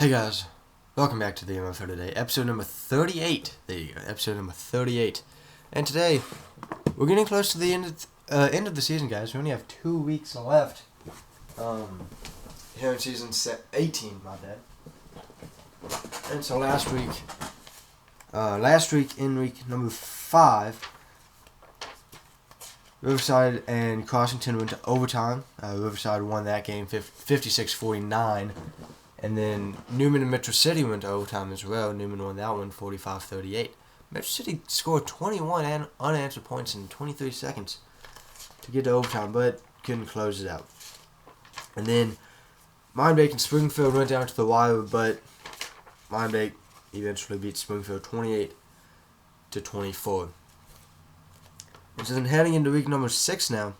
Hey guys, welcome back to the MFL today, episode number 38. There you go, episode number 38. And today, we're getting close to the end of the season, guys. We only have 2 weeks left. Here in season 18, my bad. And so last week in week number 5, Riverside and Crossington went to overtime. Riverside won that game 56-49. And then Newman and Metro City went to overtime as well. Newman won that one 45-38. Metro City scored 21 unanswered points in 23 seconds to get to overtime, but couldn't close it out. And then Mindbake and Springfield went down to the wire, but Mindbake eventually beat Springfield 28-24. And so then heading into week number 6 now,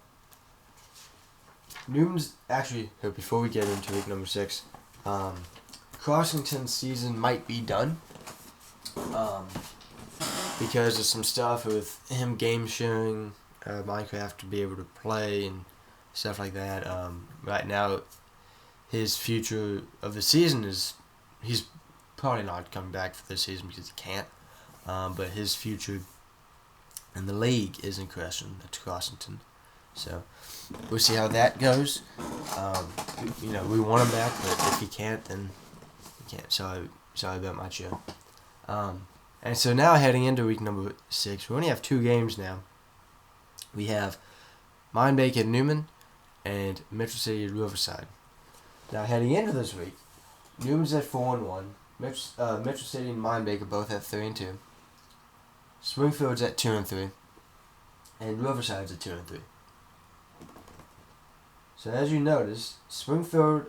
Newman's actually, before we get into week number 6, Crossington's season might be done because of some stuff with him game sharing Minecraft to be able to play and stuff like that. Right now, his future of the season is he's probably not coming back for this season because he can't. But his future in the league is in question at Crossington. So we'll see how that goes. We want him back, but if he can't, then he can't. Sorry about my show. And so now heading into week number 6, we only have 2 games now. We have Mindbake at Newman and Metro City at Riverside. Now heading into this week, Newman's at 4-1. Metro City and Mindbake are both at 3-2. Springfield's at 2-3, and Riverside's at 2-3. So as you notice, Springfield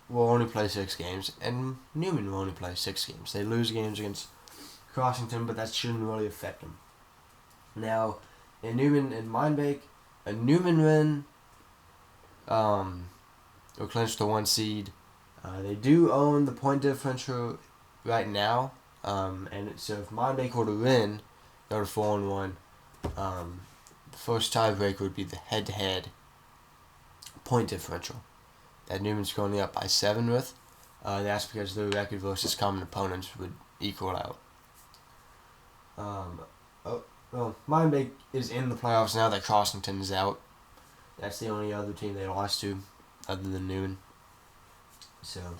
will only play 6 games, and Newman will only play 6 games. They lose games against Crossington, but that shouldn't really affect them. Now, in Newman and Mindbake, a Newman win will clinch the 1 seed. They do own the point differential right now, and so if Mindbake were to win, go to 4-1. The first tiebreaker would be the head-to-head point differential that Newman's currently up by 7 with. That's because their record versus common opponents would equal out. Mindbake is in the playoffs now that Crossington is out. That's the only other team they lost to, other than Newman. So,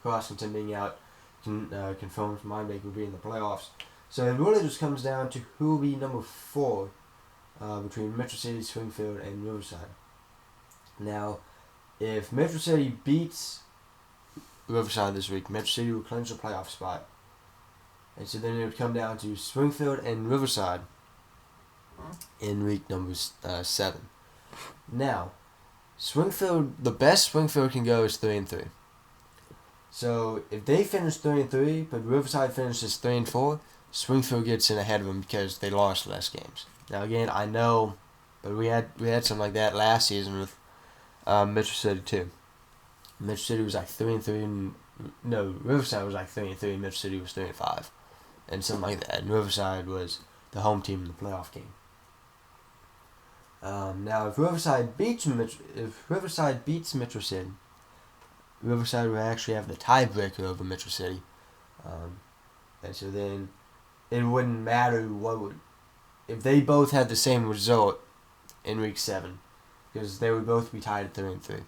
Crossington being out confirms Mindbake will be in the playoffs. So it really just comes down to who will be number 4 between Metro City, Springfield, and Riverside. Now, if Metro City beats Riverside this week, Metro City will clinch a playoff spot. And so then it would come down to Springfield and Riverside in week number 7. Now, the best Springfield can go is 3-3. So if they finish 3-3, but Riverside finishes 3-4, Springfield gets in ahead of them because they lost less games. Now again, I know, but we had something like that last season with Metro City too. Metro City was like 3-3, Riverside was like 3-3, and Metro City was 3-5, and something like that. And Riverside was the home team in the playoff game. Now, if Riverside beats Metro City, Riverside will actually have the tiebreaker over Metro City, and so then it wouldn't matter if they both had the same result in week 7. Because they would both be tied at 3-3.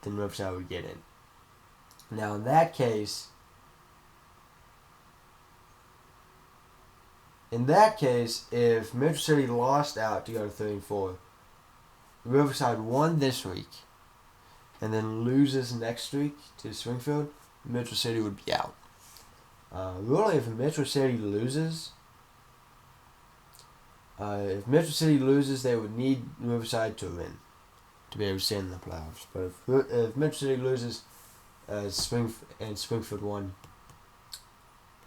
Then Riverside would get in. Now in that case, if Metro City lost out to go to 3-4, Riverside won this week, and then loses next week to Springfield, Metro City would be out. Really, if Metro City loses, they would need Riverside to win to be able to stay in the playoffs. But if Metro City loses, Springfield won,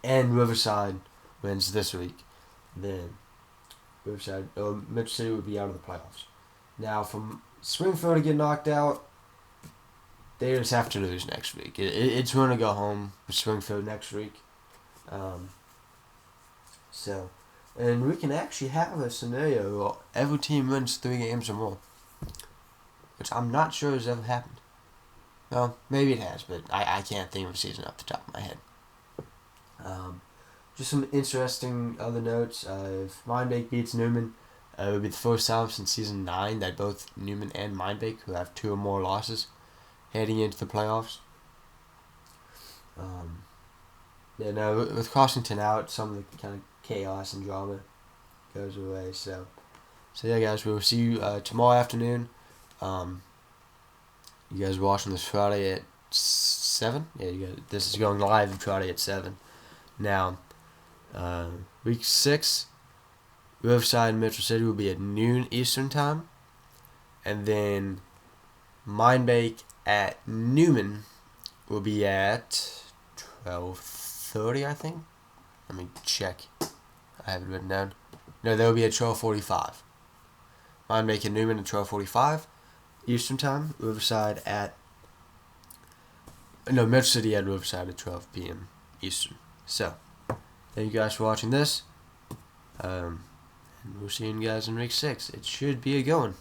and Riverside wins this week, then Metro City would be out of the playoffs. Now, from Springfield to get knocked out, they just have to lose next week. It's going to go home with Springfield next week. And we can actually have a scenario where every team wins 3 games or more, which I'm not sure has ever happened. Well, maybe it has, but I can't think of a season off the top of my head. Just some interesting other notes. If Mindbake beats Newman, it would be the first time since season 9 that both Newman and Mindbake, who have 2 or more losses, heading into the playoffs. With Crossington out, some of the kind of chaos and drama goes away. So yeah, guys, we will see you tomorrow afternoon. You guys watching this Friday at 7? Yeah, this is going live Friday at 7. Now, week 6, Riverside and Metro City will be at noon Eastern time. And then Mindbake at Newman will be at 12:30, I think. Let me check. I have it written down. No, they will be at 12:45. Mindbake and Newman at 12:45 Eastern time. Riverside at... No, Metro City at Riverside at 12 p.m. Eastern. So, thank you guys for watching this. And we'll see you guys in week 6. It should be a good one.